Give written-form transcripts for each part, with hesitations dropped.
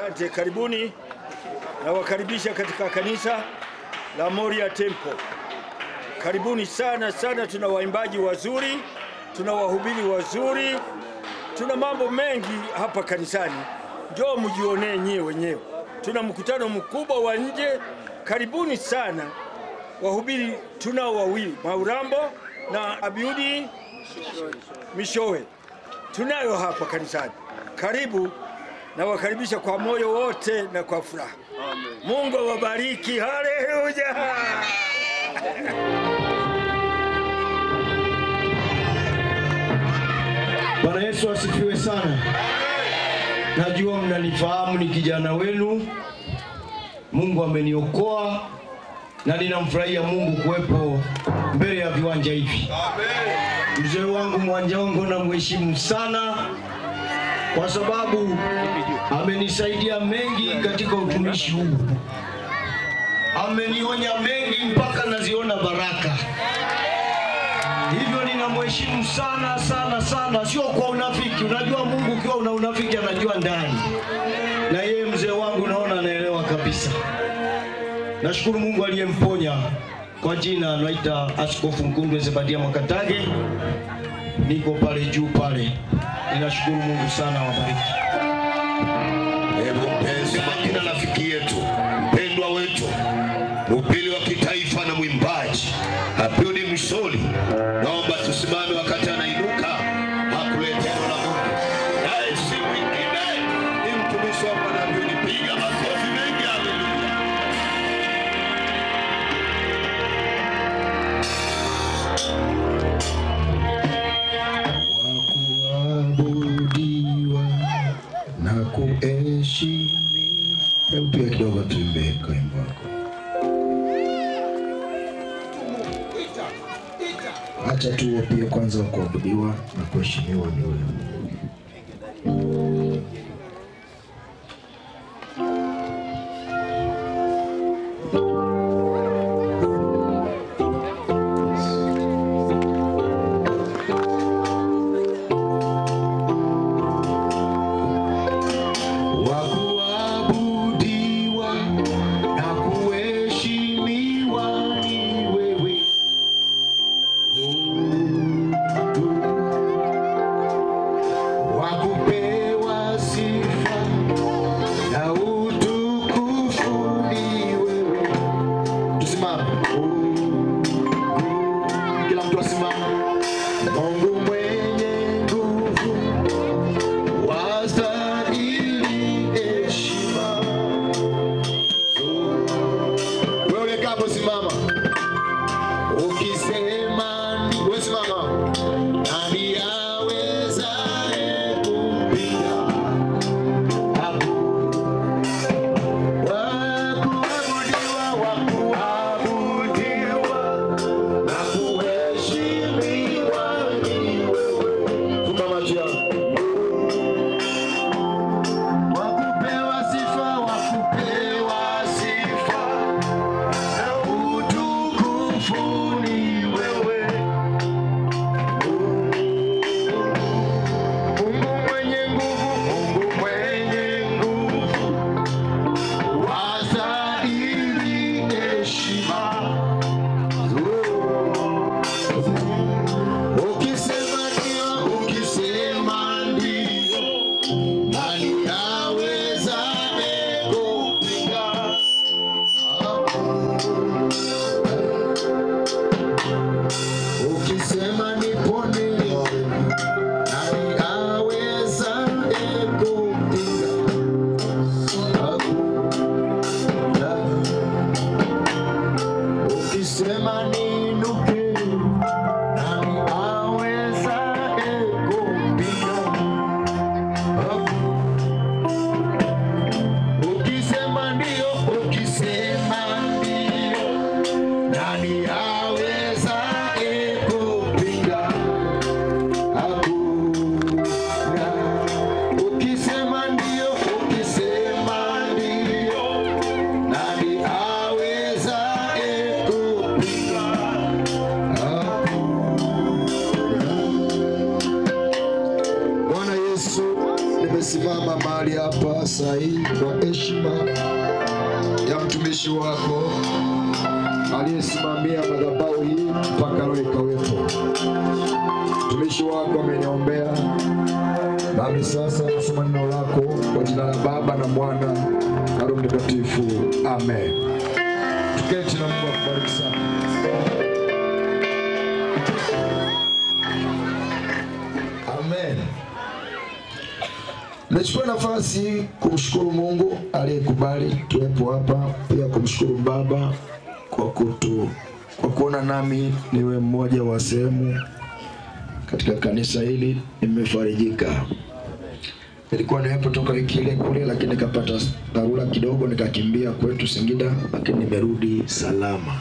Asante, karibuni na wakaribisha katika kanisa la Moria Temple. Karibuni sana sana, tuna waimbaji wazuri, tuna wahubiri wazuri, tuna mambo mengi hapa kanisani. Njoo mjionee nyewe wenyewe. Tuna mkutano mkubwa wa nje. Karibuni sana. Wahubiri tunao wawili, Maurambo na Abiudi Mishowe. Tunayo hapa kanisani. Karibu na wakaribisha kwa moyo wote na kwa furaha. Amen. Mungu awabariki. Haleluya. Bwana Yesu asifiwe sana. Najua mnanifahamu, ni kijana wenu. Mungu ameniokoa na ninamfurahia Mungu kuwepo mbele ya viwanja hivi. Amen. Mzee wangu Mwanjaongo na mheshimu sana kwa sababu amenisaidia mengi katika utumishi huu. Amenionya mengi mpaka naziona baraka. Hivyo ninamheshimu sana sana sana, sio kwa unafiki. Unajua Mungu ukiwa una unafiki anajua ndani. Na yeye mzee wangu naona anaelewa kabisa. Nashukuru Mungu aliyemponya. Kwa jina naita Askofu Mkundwe Zebadia Mwakatage. Niko pale juu pale. Ninashukuru Mungu sana, wabariki. Hebu mpenzi makina rafiki yetu, mpendwa wetu, mhubiri wa kitaifa na mwimbaji Abiudi Mishowe, naomba tusimame wakati anainuka hakuleta neno la Mungu. Naye si mwingine ni mtumishi wa Bwana Abiudi. Piga makofi mengi, haleluya. Wakuabudiwa na kuheshimiwa. Hebu pia kidogo tuimbe kwa wimbo wako. Acha tuwe pia kwanza wa kuabudiwa na kuheshimiwa ni wewe. Baba saa hii kwa heshima ya mtumishi wako aliyesimamia madhabahu hii mpaka leo ikawepo. Mtumishi wako ameniombea, nami sasa nasoma neno lako kwa jina la Baba na Mwana na Roho Mtakatifu. Amen. Tuketi na Mungu akubariki sana. Amen. Nachukua nafasi kumshukuru Mungu aliyekubali tuwepo hapa, pia kumshukuru Baba kwa kuona nami niwe mmoja wa sehemu katika kanisa hili. Nimefarijika. Nilikuwa nimepotoka wiki ile kule, lakini nikapata dharura kidogo nikakimbia kwetu Singida, lakini nimerudi salama.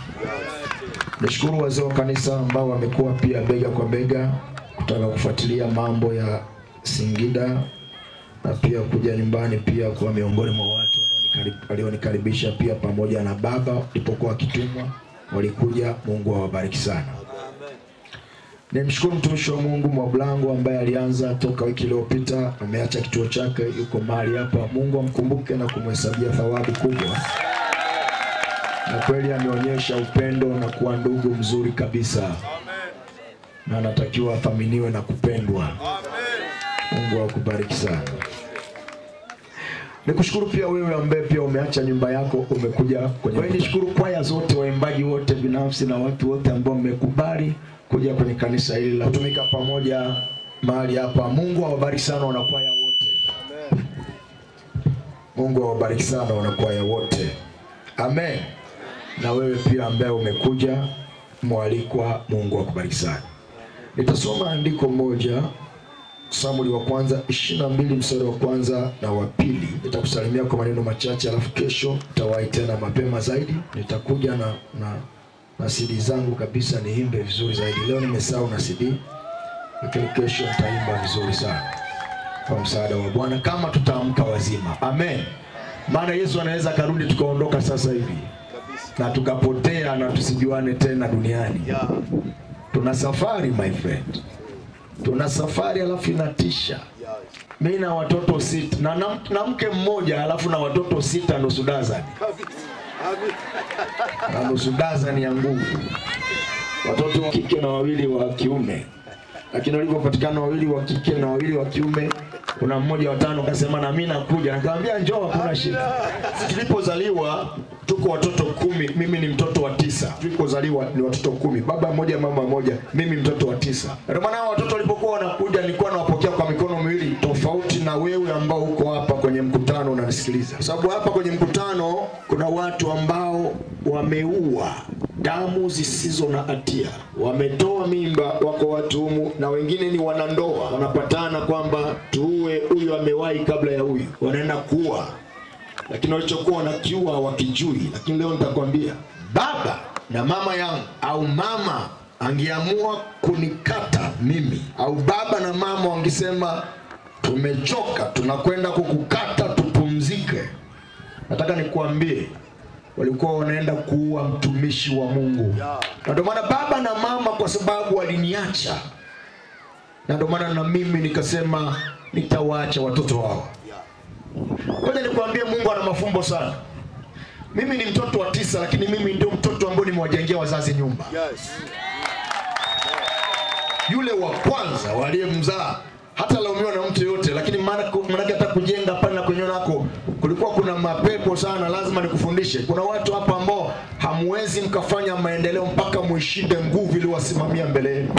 Nashukuru wazee wa kanisa ambao wamekuwa pia bega kwa bega kutaka kufuatilia mambo ya Singida na pia kuja nyumbani pia kwa miongoni mwa watu walionikaribisha pia pamoja na baba nilipokuwa kitumwa walikuja. Mungu awabariki sana. Nimshukuru mtumishi wa Mungu Mwablango ambaye alianza toka wiki iliyopita, ameacha kituo chake, yuko mahali hapa. Mungu amkumbuke na kumhesabia thawabu kubwa. Na kweli ameonyesha upendo na kuwa ndugu mzuri kabisa. Amen. Na anatakiwa athaminiwe na kupendwa. Amen. Mungu akubariki sana. Nikushukuru pia wewe ambaye pia umeacha nyumba yako umekuja kwenye. Kwa hiyo nishukuru kwaya zote, waimbaji wote binafsi na watu wote ambao mmekubali kuja kwenye kanisa hili la kutumika pamoja mahali hapa. Mungu awabariki sana wanakwaya wote. Amen. Mungu awabariki sana wanakwaya wote. Amen. Na wewe pia ambaye umekuja mwalikwa, Mungu akubariki sana. Nitasoma andiko moja, Samueli wa kwanza 22 mstari wa kwanza na wa pili. Nitakusalimia kwa maneno machache, alafu kesho nitawahi tena mapema zaidi. Nitakuja na CD zangu kabisa niimbe vizuri zaidi. Leo nimesahau na CD, lakini kesho nitaimba vizuri sana kwa msaada wa Bwana kama tutaamka wazima. Amen. Maana Yesu anaweza karudi tukaondoka sasa hivi na tukapotea na tusijuane tena duniani. Tuna safari my friend. Tuna safari alafu inatisha. Mimi na watoto 6 na mke mmoja alafu na watoto 6 nusu dazani. Na nusu dazani ya nguvu. Watoto wa kike na wawili wa kiume. Lakini walipopatikana wawili wa kike na wawili wa kiume, kuna mmoja wa tano akasema na mimi nakuja. Nikamwambia njoo, hakuna shida. Tulipozaliwa tuko watoto 10, mimi ni mtoto wa 9. Tulipozaliwa ni watoto 10, baba mmoja mama mmoja, mimi mtoto wa 9. Ndio maana watoto walipokuwa wanakuja nilikuwa nawapokea kwa mikono miwili, tofauti na wewe ambao uko hapa kwenye mkutano unanisikiliza. Kwa sababu hapa kwenye mkutano kuna watu ambao wameua damu zisizo na hatia, wametoa mimba, wako watu humu, na wengine ni wanandoa wanapatana kwamba tuue huyu amewahi kabla ya huyu, wanaenda kuua, lakini walichokuwa wanakiua wakijui. Lakini leo nitakwambia, baba na mama yangu au mama angeamua kunikata mimi, au baba na mama wangesema tumechoka, tunakwenda kukukata tupumzike, nataka nikuambie walikuwa wanaenda kuua mtumishi wa Mungu. Na ndio maana baba na mama, kwa sababu waliniacha, na ndio maana na mimi nikasema nitawaacha watoto wao. Ngoja nikwambie, Mungu ana mafumbo sana. Mimi ni mtoto wa 9, lakini mimi ndio mtoto ambaye nimewajengea wazazi nyumba. Yule wa kwanza waliyemzaa hata laumiwa na mtu yote, lakini maana hata kujenga pale na kwenye nako kulikuwa kuna mapepo sana. Lazima nikufundishe, kuna watu hapa ambao hamwezi mkafanya maendeleo mpaka muishinde nguvu ili wasimamia mbele yenu.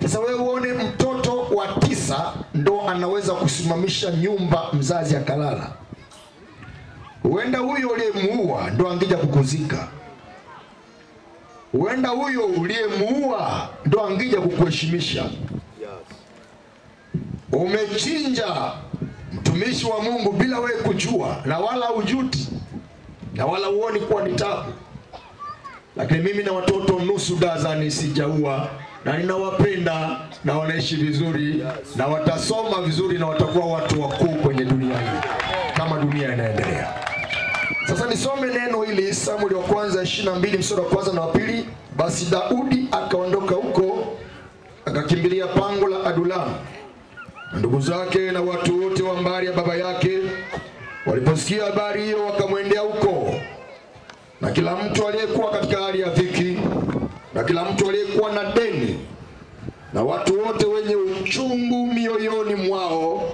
Sasa wewe uone mtoto wa 9 ndo anaweza kusimamisha nyumba mzazi akalala. Huenda huyo uliyemuua ndo angija kukuzika. Huenda huyo uliyemuua ndo angija kukuheshimisha. Umechinja mtumishi wa Mungu bila wewe kujua, na wala hujuti, na wala uoni kuwa ni taabu. Lakini mimi na watoto nusu dazani sijaua, na ninawapenda na wanaishi vizuri, na watasoma vizuri, na watakuwa watu wakuu kwenye dunia hii kama dunia inaendelea. Sasa nisome neno hili, Samueli wa kwanza 22 mstari wa kwanza na wa pili. Basi Daudi akaondoka huko akakimbilia pango la Adulamu, Ndugu zake na watu wote wa mbari ya baba yake waliposikia habari hiyo wakamwendea huko, na kila mtu aliyekuwa katika hali ya dhiki, na kila mtu aliyekuwa na deni, na watu wote wenye uchungu mioyoni mwao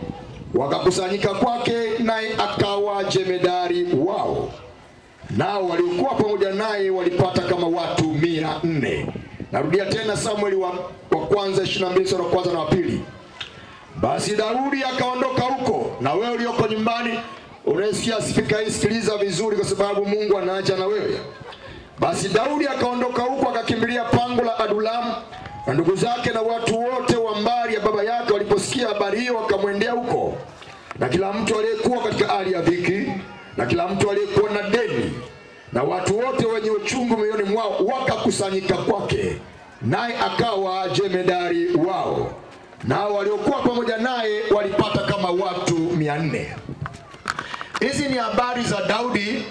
wakakusanyika kwake, naye akawa jemedari wao. Nao waliokuwa pamoja naye walipata kama watu 400. Narudia tena Samueli wa kwanza 22 sura ya kwanza na pili. Basi Daudi akaondoka huko. Na wewe ulioko nyumbani unasikia spika hii, sikiliza vizuri kwa sababu Mungu anaacha na wewe. Basi Daudi akaondoka huko akakimbilia pango la Adulamu, na ndugu zake na watu wote wa mbari ya baba yake waliposikia habari hiyo wakamwendea huko, na kila mtu aliyekuwa katika hali ya dhiki, na kila mtu aliyekuwa na deni, na watu wote wenye uchungu mioyoni mwao wakakusanyika kwake, naye akawa jemedari wao. Nao waliokuwa pamoja naye walipata kama watu 400. Hizi ni habari za Daudi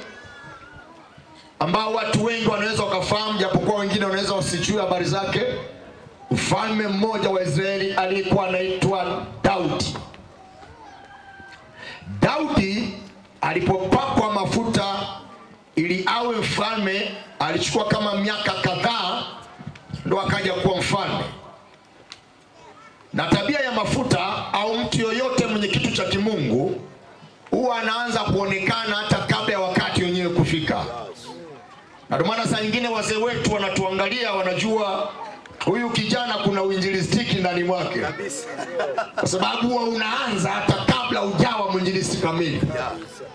ambao watu wengi wanaweza wakafahamu, japokuwa wengine wanaweza wasijue habari zake. Mfalme mmoja wa Israeli aliyekuwa anaitwa Daudi. Daudi alipopakwa mafuta ili awe mfalme, alichukua kama miaka kadhaa ndo akaja kuwa mfalme. Na tabia ya mafuta au mtu yoyote mwenye kitu cha kimungu huwa anaanza kuonekana hata kabla ya wakati wenyewe kufika. Na ndio maana saa nyingine wazee wetu wanatuangalia, wanajua huyu kijana kuna uinjilistiki ndani mwake, kwa sababu huwa unaanza hata kabla hujawa mwinjilisti kamili.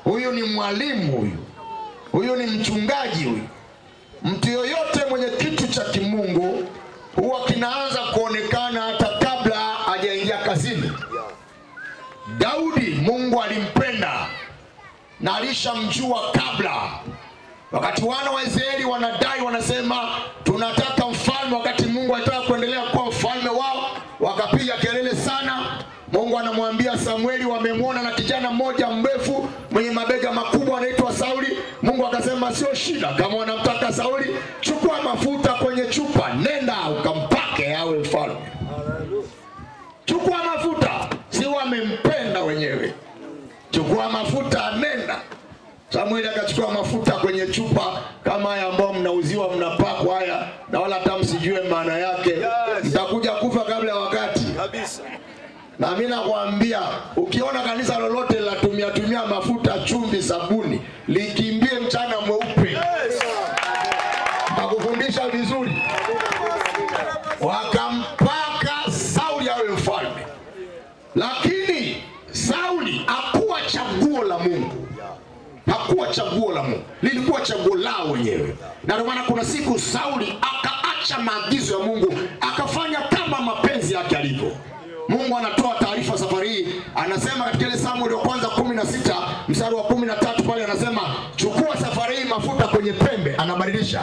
Huyu ni mwalimu, huyu ni mchungaji. Huyu mtu yoyote mwenye kitu cha kimungu huwa kinaanza kuonekana hata kabla hajaingia kazini. Daudi Mungu alimpenda na alishamjua kabla. Wakati wana wa Israeli wanadai, wanasema tunataka mfalme, wakati Mungu alitaka kuendelea kuwa mfalme wao, wakapiga kelele sana. Mungu anamwambia Samueli, wamemwona na kijana mmoja mrefu mwenye mabega makubwa anaitwa Sauli. Mungu akasema sio shida, kama wanamtaka Sauli, chukua mafuta kwenye chupa, nenda ukampake awe mfalme. Chukua mafuta, si wamempenda wenyewe. Chukua mafuta, nenda. Samueli akachukua mafuta kwenye chupa kama haya ambao mnauziwa, mnapakwa haya, na wala hata msijue maana yake. Mtakuja kufa kabla ya wakati kabisa. Na mimi nakwambia, ukiona kanisa lolote la tumia mafuta, chumvi, sabuni, likimbie mchana mweupe. Nakufundisha vizuri. Wakampaka Sauli awe mfalme. Lakini Sauli hakuwa chaguo la Mungu. Hakuwa chaguo la Mungu, lilikuwa chaguo lao wenyewe. Na ndio maana kuna siku Sauli akaacha maagizo ya Mungu, akafanya kama mapenzi yake alivyo. Mungu anatoa taarifa safari hii, anasema katika ile Samueli wa kwanza 16 mstari wa 13 pale, anasema chukua safari hii mafuta kwenye pembe. Anabadilisha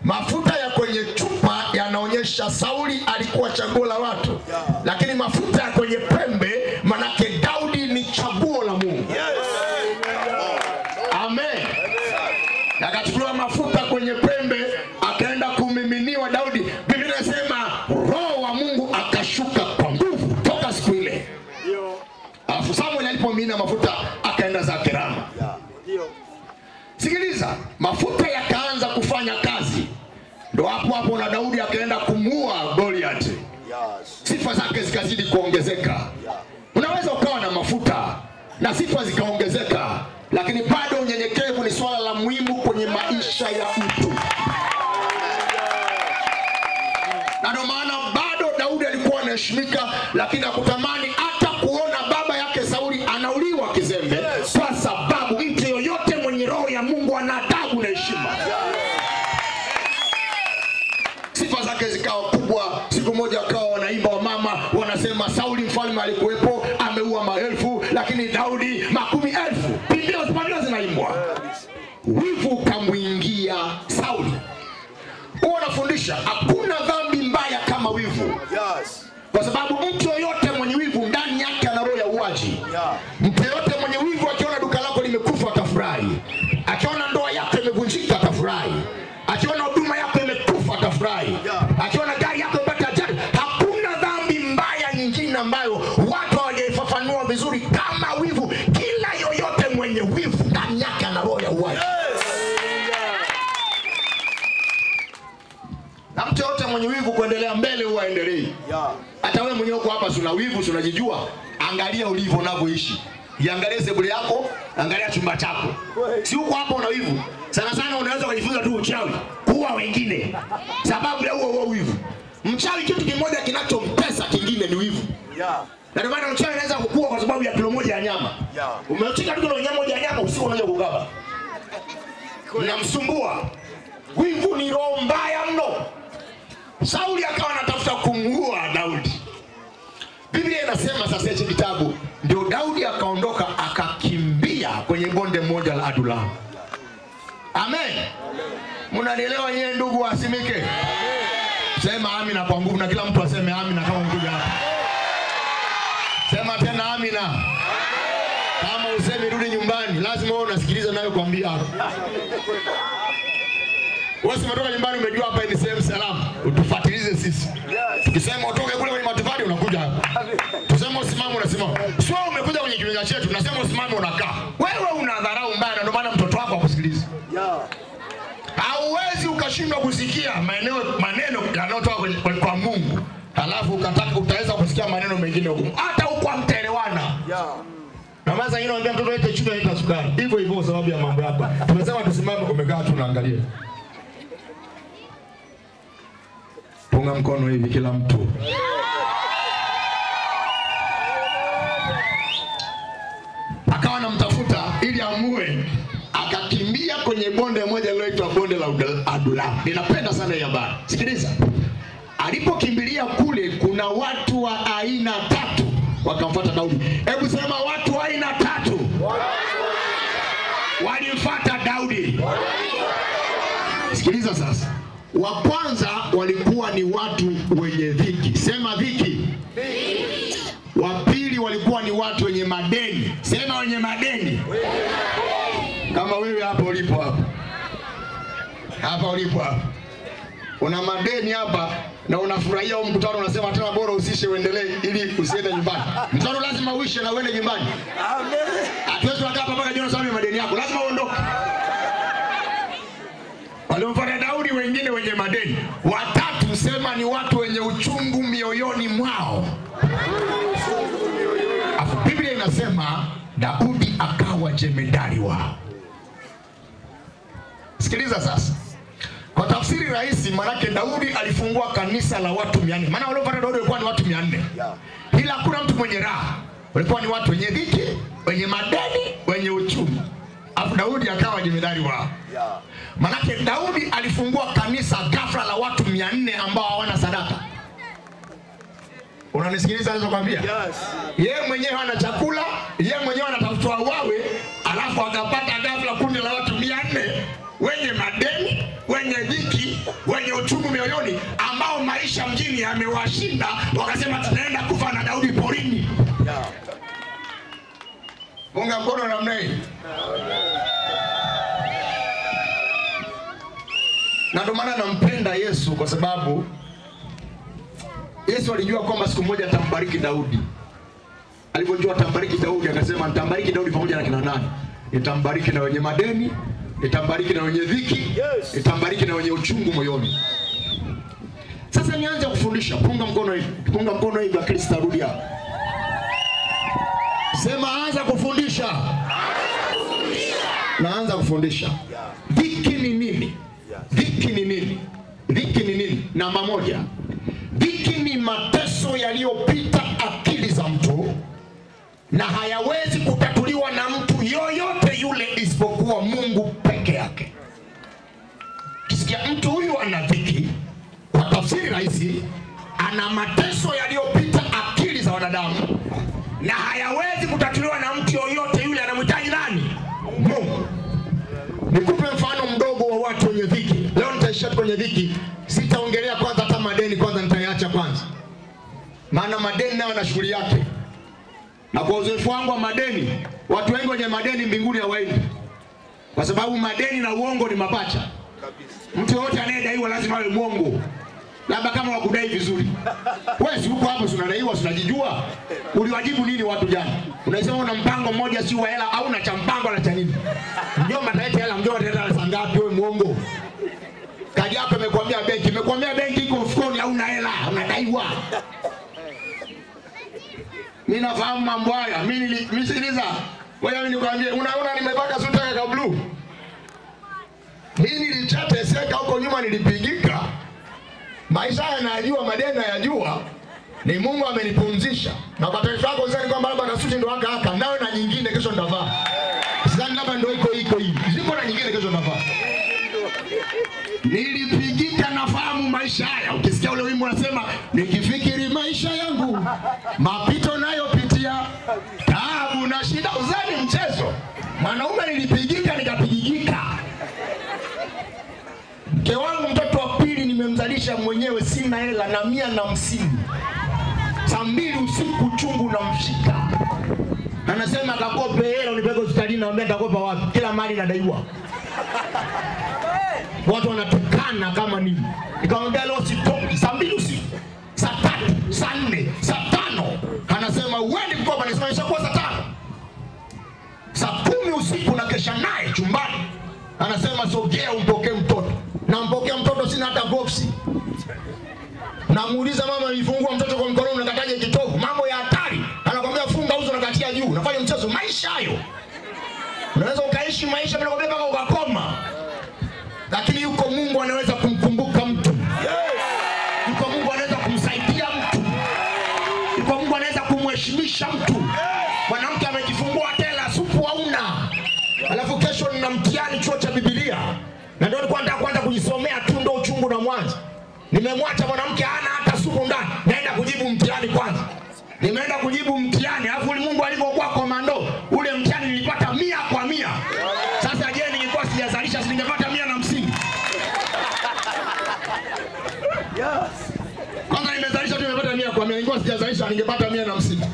mafuta ya kwenye chupa, yanaonyesha Sauli alikuwa chaguo la watu, lakini mafuta ya kwenye pembe manake Daudi ni chaguo la Mungu. Amen. Akachukua mafuta kwenye pembe, akaenda kumiminiwa Daudi. Biblia inasema Roho wa Mungu akashuka kwa nguvu toka siku ile. Alafu Samuel alipomimina mafuta akaenda zake Rama. Sikiliza, mafuta yakaanza kufanya kazi. Ndio hapo na Daudi akaenda kumuua Goliath. Sifa zake zikazidi kuongezeka. Unaweza ukawa na mafuta na sifa zikaongezeka, lakini bado unyenyekevu ni swala la muhimu kwenye maisha ya mtu. Na ndio maana bado Daudi alikuwa anaheshimika, lakini hakutamani hata kuona baba yake Sauli anauliwa kizembe, kwa sababu mtu yoyote mwenye roho ya Mungu ana adabu na heshima. Sifa zake zikawa kubwa. Siku moja wakawa wanaimba wamama, wanasema Sauli mfalme alikuwepo, ameua maelfu, lakini Daudi makumi elfu. Biblia zinaimbwa. Wivu kamwingia Sauli. Huwa nafundisha hakuna dhambi mbaya kama wivu. Kwa sababu mtu yoyote mwenye wivu ndani yake ana roho ya uwaji. Mtu yoyote mwenye wivu akiona duka lako limekufa atafurahi. Akiona ndoa yako imevunjika atafurahi. Akiona huduma yako imekufa atafurahi. Akiona gari yako imepata ajali. Hakuna dhambi mbaya nyingine ambayo watu hawajafahamu Na mtu yote mwenye wivu kuendelea mbele huwa endelee. Hata wewe mwenyewe uko hapa una wivu, unajijua. Angalia ulivyo unavyoishi. Iangalie sebule yako, angalia chumba chako. Si uko hapa una wivu. Sana sana unaweza kujifunza tu uchawi, kuua wengine. Sababu ya huo wivu. Mchawi kitu kimoja kinachomtesa, kingine ni wivu. Na ndio maana mchawi anaweza kukua kwa sababu ya kilo moja ya nyama. Umechika kilo moja ya nyama, usiku unaanza kugaba. Unamsumbua. Wivu ni roho mbaya mno. Sauli akawa anatafuta kumuua Daudi. Biblia inasema sasa hichi kitabu, ndio Daudi akaondoka akakimbia kwenye bonde moja la Adulam. Amen. Mnanielewa nyewe ndugu wasimike? Amen. Sema amina kwa nguvu na kila mtu aseme amina kama mkuja hapa. Sema tena amina. Kama useme rudi nyumbani, lazima wewe unasikiliza nayo kuambia hapo. Wewe umetoka nyumbani umejua hapa ni sehemu salama. Utufuatilize sisi. Tukisema utoke kule kwenye matofali unakuja hapa. Tuseme usimame unasimama. Sio umekuja kwenye kiwanja chetu tunasema usimame unakaa. Wewe unadharau mbaya ndio maana mtoto wako akusikilize. Hauwezi ukashindwa kusikia maneno yanayotoka kwa Mungu. Halafu ukataka utaweza kusikia maneno mengine huko. Hata huko amtaelewana. Na maana yeye anaambia mtoto wetu chukua hata sukari. Hivyo hivyo sababu ya mambo hapa. Tumesema tusimame umekaa tu unaangalia. Punga mkono hivi kila mtu. Akawa anamtafuta ili amue, akakimbia kwenye bonde moja liloitwa bonde la Adulam. Ninapenda sana hii habari. Sikiliza. Alipokimbilia kule kuna watu wa aina tatu wakamfuata Daudi. Hebu sema watu wa aina tatu. Walimfuata Daudi. Sikiliza sasa. Wa kwanza walikuwa ni watu wenye dhiki. Sema dhiki. Wa pili walikuwa ni watu wenye madeni. Sema wenye madeni. Kama wewe hapo ulipo hapa. Hapa ulipo hapa. Una madeni hapa na unafurahia huo mkutano unasema tena bora usishe uendelee ili usiende nyumbani. Mkutano lazima uishe na uende nyumbani. Amen. Hatuwezi kukaa hapa mpaka jioni sababu ya madeni yako. Lazima uondoke. Walimfuata Daudi wengine wenye madeni. Watatu sema ni watu wenye uchungu mioyoni mwao. Biblia inasema Daudi akawa jemedari wao. Sikiliza sasa. Kwa tafsiri rahisi manake Daudi alifungua kanisa la watu 400. Maana waliofuata Daudi walikuwa ni watu 400. Ila hakuna mtu mwenye raha. Walikuwa ni watu wenye dhiki, wenye madeni, wenye uchungu. Afu Daudi akawa jemedari wao. Manake Daudi alifungua kanisa ghafla la watu 400 ambao hawana sadaka. Unanisikiliza ninachokwambia? Yes. Yeye mwenyewe hana chakula, yeye mwenyewe anatafutwa wawe, alafu akapata ghafla kundi la watu 400 wenye madeni, wenye dhiki, wenye uchungu mioyoni ambao maisha mjini yamewashinda, wakasema tunaenda kufa na Daudi porini. Mungu mkono namna hii. Na ndio maana nampenda Yesu kwa sababu Yesu alijua kwamba siku moja atambariki Daudi. Alipojua atambariki Daudi akasema nitambariki Daudi pamoja na kina nani? Nitambariki na wenye madeni, nitambariki na wenye dhiki, nitambariki na wenye uchungu moyoni. Sasa nianze kufundisha. Punga mkono hivi. Punga mkono hivi akili sitarudi hapa. Sema anza kufundisha. Naanza kufundisha. Dhiki ni nini? Dhiki ni nini? Dhiki ni nini? Namba moja. Dhiki ni mateso yaliyopita akili za mtu na hayawezi kutatuliwa na mtu yoyote yule isipokuwa Mungu peke yake. Kisikia mtu huyu ana dhiki, kwa tafsiri rahisi, ana mateso yaliyopita akili za wanadamu na hayawezi kutatuliwa na mtu yoyote yule. Anamhitaji nani? Mungu. Nikupe mfano mdogo wa watu wenye dhiki. Leo nitaishia kwenye dhiki. Sitaongelea kwanza hata madeni, kwanza nitaacha kwanza. Maana madeni nayo na shughuli yake. Na kwa uzoefu wangu wa madeni, watu wengi wenye madeni mbinguni hawaendi. Kwa sababu madeni na uongo ni mapacha. Mtu yote anayedaiwa lazima awe mwongo. Labda kama wakudai vizuri. Wewe si uko hapo unadaiwa, unajijua. Uliwajibu nini watu jana? Unasema una mpango mmoja si wa hela au una cha mpango na cha nini? Mjomba ataleta hela, mjomba ataleta saa ngapi? Wewe muongo. Kaji yako amekwambia benki. Nimekwambia benki iko mfukoni, hauna hela, unadaiwa. Mimi nafahamu mambo haya. Mimi sikiliza. Wewe nikwambie, unaona nimepaka suti ya blue. Mimi nilichateseka huko nyuma, nilipigika. Maisha yanajua, madeni yanajua. Ni Mungu amenipumzisha. Na kwa taarifa yako sasa ni kwamba labda na suti ndo haka nawe na nyingine kesho ndavaa. Sidhani labda ndo iko hivi. Ziko na nyingine kesho ndavaa. Nilipigika, nafahamu maisha haya. Ukisikia ule wimbo unasema nikifikiri maisha yangu, mapito nayopitia, taabu na shida, uzani mchezo. Mwanaume nilipigika, nikapigika. Mke wangu mtoto wa pili nimemzalisha mwenyewe, sina hela na 150. Saa 2 usiku chungu namshika. Anasema akakope hela unipeke hospitalini, naambia nitakopa wapi? Kila mali nadaiwa. Watu wanatukana kama nini. Nikamwambia leo sitoki. Saa 2 usiku, saa 3, saa 4, saa 5. Anasema uende kukopa, nasema ishakuwa saa 5. Saa 10 usiku na kesha naye chumbani. Anasema sogea umpokee mtoto. Nampokea mtoto, sina hata boxi. Namuuliza mama, nilifungua mtoto kwa mkono, unakataje kitovu? Mambo ya hatari. Anakuambia funga uzo, nakatia juu. Nafanya mchezo. Maisha hayo. Unaweza ukaishi maisha bila kubeba mpaka ukakoma. Lakini yuko Mungu anaweza kumkumbuka mtu. Yuko Mungu anaweza kumsaidia mtu. Yuko Mungu anaweza kumheshimisha mtu. Mwanamke amejifungua tela, supu hauna. Alafu kesho nina mtihani chuo cha Biblia. Na ndio nilikuwa nataka kwanza kujisomea tu, ndo uchungu na mwanzo. Nimemwacha mwanamke hana hata supu ndani. Naenda kujibu mtihani kwanza. Nimeenda kujibu mtihani, alafu Mungu alipokuwa komando, ule mtihani nilipata 100 kwa 100. Sasa je, ningekuwa sijazalisha singepata 150? Kwanza nimezalisha tu, nimepata 100 kwa 100. Ningekuwa sijazalisha ningepata 150.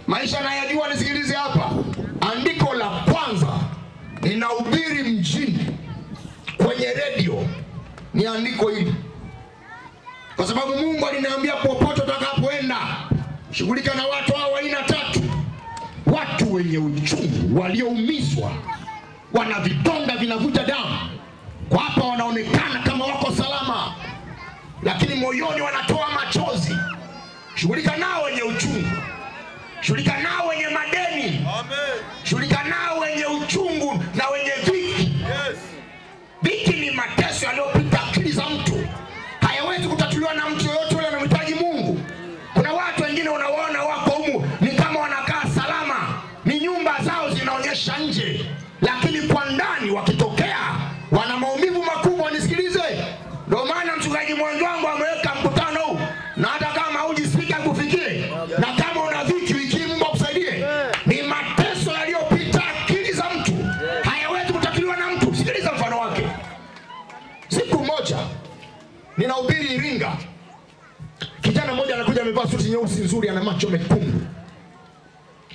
Maisha nayajua, nisikilize hapa. Andiko la kwanza ninahubiri mjini kwenye radio ni andiko hili. Kwa sababu Mungu aliniambia popote utakapoenda, shughulika na watu hao aina 3. Watu wenye uchungu, walioumizwa, wana vidonda vinavuja damu. Kwa hapa wanaonekana kama wako salama, lakini moyoni wanatoa machozi. Shughulika nao wenye uchungu. Shughulika nao wenye madeni. Amen. Shughulika nao wenye uchungu na wenye dhiki. Yes. Dhiki ni mateso yaliyopita akili za mtu. Hayawezi kutatuliwa na mtu yoyote yule anamhitaji Mungu. Kuna watu wengine unawaona wako humu ni kama wanakaa salama, ni nyumba zao zinaonyesha nje, lakini kwa ndani wakitokea wana maumivu makubwa. Nisikilize, ndio maana mchungaji mwanzo wangu ameweka mkutano huu, na hata kama hujisika kufikie, na kama una dhiki wiki Mungu akusaidie. Ni mateso yaliyopita akili za mtu, hayawezi kutatuliwa na mtu. Sikiliza mfano wake. Siku moja ninahubiri Iringa. Kijana mmoja anakuja amevaa suti nyeusi nzuri, ana macho mekundu.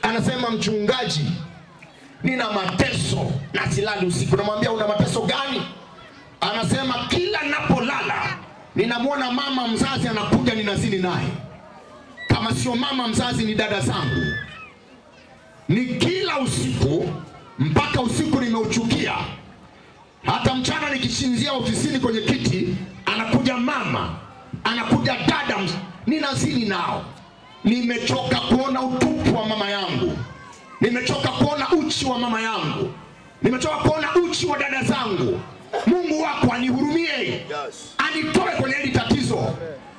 Anasema, mchungaji, nina mateso na silali usiku. Namwambia, una mateso gani? Anasema, kila napolala ninamwona mama mzazi anakuja, ninazini naye. Kama sio mama mzazi ni dada zangu. Ni kila usiku, mpaka usiku nimeuchukia. Hata mchana nikishinzia ofisini kwenye kiti, anakuja mama, anakuja dada, ninazini nao. Nimechoka kuona utupu wa mama yangu. Nimechoka kuona uchi wa mama yangu. Nimechoka kuona uchi wa dada zangu. Mungu wako anihurumie. Anitoe kwenye hili tatizo.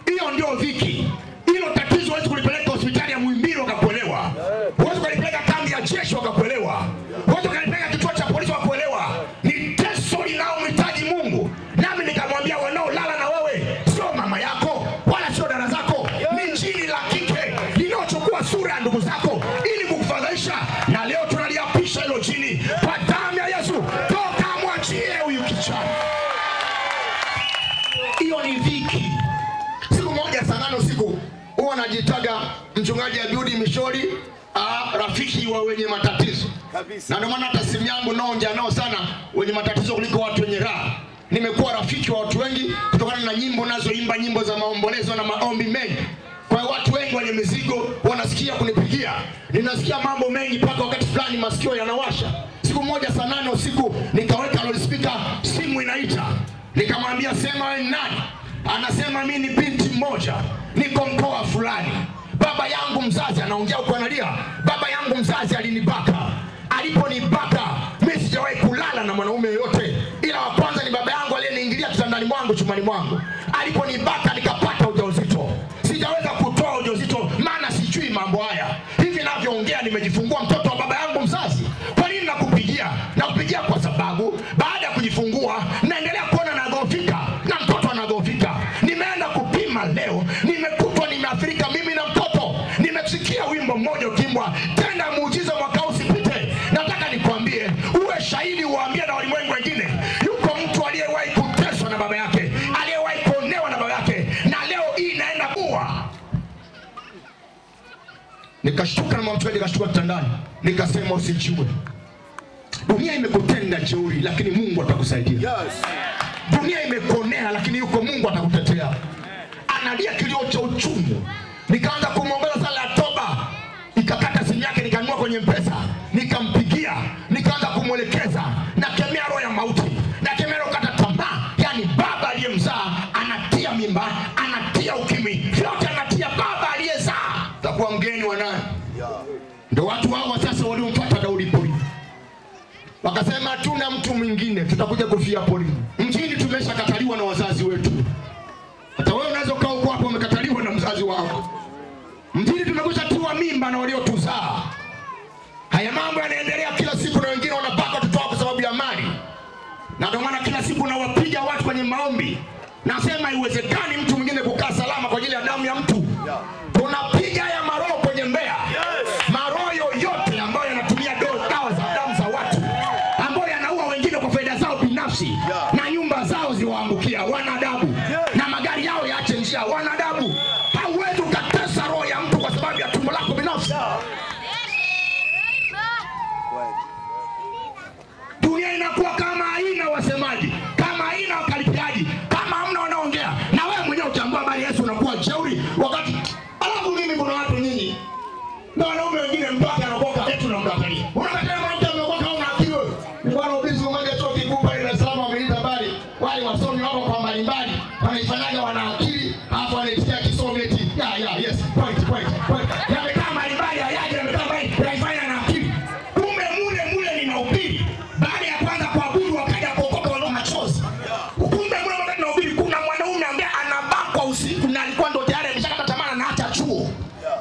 Hiyo ndio dhiki. Hilo tatizo huwezi kulipeleka hospitali ya Muhimbili wakakuelewa. Huwezi kulipeleka kambi ya jeshi wakakuelewa. Huwezi kulipeleka kituo cha polisi wakakuelewa. Ni teso linalomhitaji Mungu. Nami nikamwambia, wanaolala na wewe sio mama yako wala sio dada zako, ni jini la kike linalochukua sura ya ndugu zako ili kukufadhaisha. Na leo tunaliapisha hilo jini kwa damu ya Yesu. Toka, mwachie huyu kijana. Hiyo ni dhiki. Siku moja saa 8 usiku huwa anajitaga mchungaji Abiudi Mishori, rafiki wa wenye matatizo. Na ndio maana hata simu yangu naonja nao sana wenye matatizo kuliko watu wenye raha. Nimekuwa rafiki wa watu wengi kutokana na nyimbo nazoimba, nyimbo za maombolezo na maombi mengi. Kwa watu wengi wenye mizigo wanasikia kunipigia. Ninasikia mambo mengi mpaka wakati fulani masikio yanawasha. Siku moja saa 8 usiku nikaweka loudspeaker, simu inaita. Nikamwambia sema wewe nani? Anasema mimi ni binti mmoja, niko mkoa fulani. Baba yangu mzazi, anaongea huko analia, baba yangu mzazi alinibaka. Aliponibaka mimi sijawahi kulala na mwanaume yote, ila wa kwanza ni baba yangu aliyeniingilia kitandani mwangu, chumani mwangu. Aliponibaka nikapata ujauzito. Sijaweza kutoa ujauzito maana sijui mambo haya. Hivi ninavyoongea nimejifungua mtoto wa baba yangu mzazi. Kwa nini nakupigia? Nakupigia kwa sababu baada ya kujifungua naendelea kuona nadhoofika na mtoto anadhoofika. Nimeenda kupima leo, nimekutwa nimeathirika mimi na mtoto. Nimesikia wimbo mmoja ukimbwa, tenda muujiza mwaka usipite. Nataka nikwambie, uwe shahidi, uambie na walimwengu wengine, yuko mtu aliyewahi kuteswa na baba yake, aliyewahi kuonewa na baba yake, na leo hii inaenda kuwa. Nikashtuka na mama nikashtuka kitandani, nikasema usijiue. Dunia imekutenda jeuri, lakini Mungu atakusaidia. Yes. Dunia imekonea, lakini yuko Mungu atakutetea. Analia kilio cha uchungu. Nikaanza kumwombea sala ya toba. Nikakata simu yake, nikanunua kwenye M-Pesa, nikampigia, nikaanza kumwelekeza, na kemea roho ya mauti, na kemea roho kata tamaa. Yani baba aliyemzaa anatia mimba, anatia ukimwi, vyote anatia baba aliyezaa. Takuwa mgeni wa nani? Ndio watu hao sasa waliomfuata Daudi poli. Wakasema hatuna mtu mwingine, tutakuja kufia poli. Mjini tumeshakataliwa na wazazi wetu. Hata wewe unaweza kaa huko hapo umekataliwa na mzazi wako. Mjini tumekuja tuwa mimba na waliotuzaa. Haya mambo yanaendelea kila siku, na wengine wanapaka watoto wao kwa sababu ya mali. Na ndio maana kila siku nawapiga watu kwenye maombi. Nasema haiwezekani mtu mwingine kukaa salama kwa ajili ya damu ya mtu. Tunapiga haya maroho kwenye Mbeya. Maroho yoyote ambayo yanatumia dawa za damu za watu, ambayo yanaua wengine kwa faida zao binafsi, na nyumba zao ziwaangukia, wanadabu, na magari yao yaache njia, wanadabu. Hauwezi ukatesa roho ya mtu kwa sababu ya tumbo lako binafsi. Dunia inakuwa kama haina wasemaji, kama haina wakalipiaji, kama hamna wanaongea, na wewe mwenyewe utambua habari Yesu unakuwa jeuri. Wakati alafu mimi kuna watu nyinyi na wanaume wengine mpaka anakoka eti unamdangania. Unakatana mwanamke ameokoka au unaakili wewe? Ni bwana ubizi mmoja chuo kikuu pale Dar es Salaam ameita habari, wale wasomi wako kwa mbalimbali wanaifanyaga wanaakili, alafu wanaitikia kisomi eti yes point. Yamekaa mbalimbali hayaje, yamekaa mbali yaifanya na akili. Kumbe mule ninahubiri. Baada ya kwanza kuabudu wakaja kuokoka wale machozi. Kumbe mule wakati ninahubiri kuna mwanaume ambaye anabakwa usiku na alikuwa ndo tayari ameshakata tamaa na hata chuo.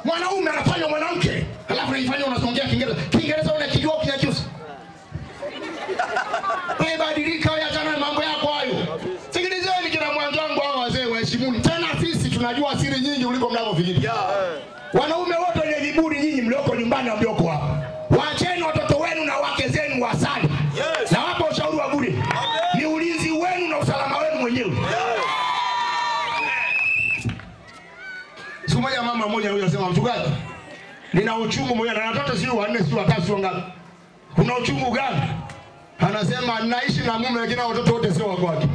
Mwanaume anafanya mwanamke, alafu anafanya unasongea Kiingereza unakijua kinyanyusi. Wewe badilika, wewe achana mambo yako hayo. Sikilizeni kina mwanzo wangu hao wazee waheshimuni. Tena sisi tunajua siri nyingi kuliko mnavyofikiri. Wanaume wote wenye viburi nyinyi mlioko nyumbani na mlioko hapa, waacheni watoto wenu na wake zenu wasali. Na wapo ushauri wa bure. Ni ulinzi wenu na usalama wenu mwenyewe. Siku moja mama mmoja anasema, mchungaji, nina uchungu moja na watoto sio wanne sio watatu sio ngapi. Kuna uchungu gani? Anasema naishi na mume lakini watoto wote sio wa kwake.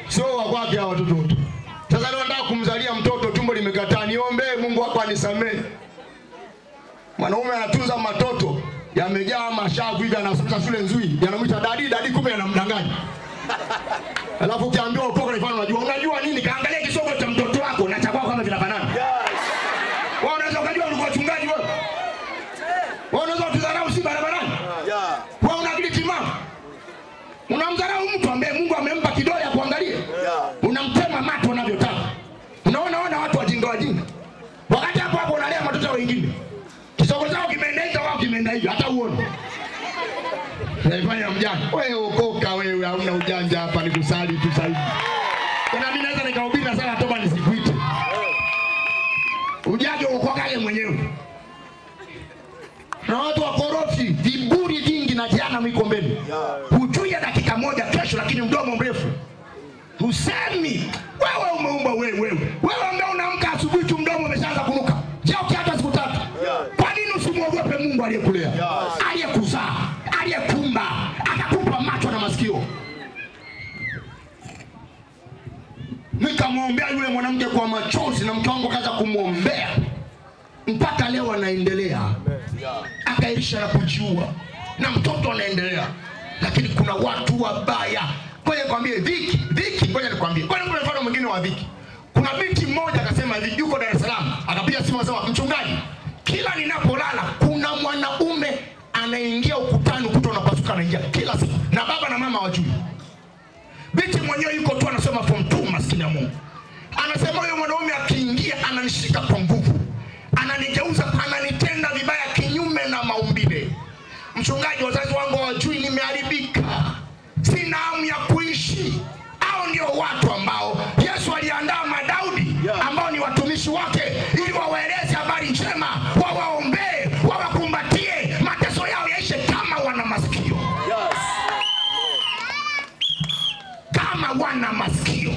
Sio wa kwake hao watoto wote. Sasa leo nataka kumzalia mtoto, tumbo limekataa, niombe Mungu wako anisamee. Mwanaume anatunza matoto yamejaa mashavu hivi, anasuka shule nzuri, yanamwita dadi kumbe anamdanganya. Alafu ukiambiwa utoka na mfano unajua nini? Kaangalia kisogo cha mtoto wako na cha kwako kama vinafanana. Wewe unaweza ukajua ulikuwa mchungaji wewe. Wewe unaweza kudharau si barabarani. Wewe una akili timamu. Unamdharau mtu ambaye Mungu amempa kidole ya kuangalia. Unamtema macho unavyotaka. Unaona watu wajinga. Wakati hapo unalea watoto wengine. Kisogo chao kimeenda hivi au kimeenda hivi hata uone. Naifanya mjanja. Wewe okoka wewe, hauna ujanja hapa, ni kusali tu sahihi. Kuna mimi naweza nikahubiri na sala toba nisikuite. Ujanja ukoka yeye mwenyewe. Na watu wakorofi, viburi vingi na jana mwiko mbele. Hujuia dakika moja kesho lakini mdomo mrefu. Usemi, wewe umeumba wewe ambaye unaamka asubuhi tu mdomo umeshaanza kunuka. Je, ukiata siku tatu? Kwa nini usimwogope Mungu aliyekulea? Aliyekuzaa, aliyekumba, akakupa macho na masikio. Nikamwombea yule mwanamke kwa machozi na mke wangu kaza kumwombea. Mpaka leo anaendelea. Akairisha na kujiua. Na mtoto anaendelea. Lakini kuna watu wabaya Ngoja nikwambie dhiki, ngoja nikwambie. Kwa nini mfano mwingine wa dhiki? Kuna binti mmoja akasema hivi, yuko Dar es Salaam, akapiga simu akasema, mchungaji, kila ninapolala kuna mwanaume anaingia ukutani, ukuta unapasuka anaingia kila siku, na baba na mama hawajui. Binti mwenyewe yuko tu anasoma form 2, maskini ya Mungu. Anasema huyo mwanaume akiingia ananishika kwa nguvu, ananigeuza, ananitenda vibaya kinyume na maumbile. Mchungaji, wazazi wangu hawajui, nimeharibika, sina hamu ya kuishi. Hao ndio watu ambao Yesu aliandaa Madaudi ambao ni watumishi wake, ili wawaeleze habari njema, wawaombee, wawakumbatie, mateso yao yaishe kama wana masikio. Kama wana masikio.